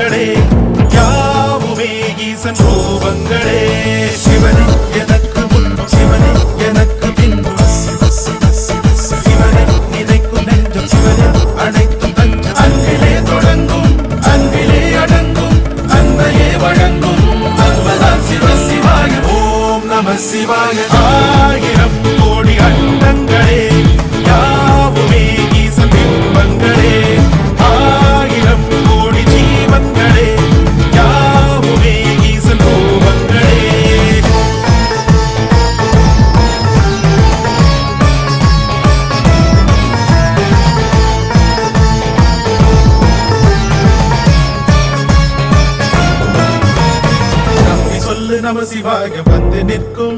தீபங்களே யாவுமே ஈசன் ரூபங்களே. சிவனே எனக்கு முன்பு சிவனே எனக்கு பின்பு சிவனே நினைக்கும் நெஞ்சம் சிவனே அனைத்தும் தஞ்சம். அன்பிலே தொடங்கும் அன்பிலே அடங்கும் அன்பையே வழங்கும் அன்புதான் சிவ சிவாய. ஓம் நம சிவாய. ஆயிரம் கோடி அண்டங்களே யாவுமே ஈசன் பிம்பங்களே. ஆயிரம் கோடி ஜீவன்களே யாவுமே ஈசன் ரூபங்களே. நம்பி சொல்லு நம சிவாய வந்து நிற்கும்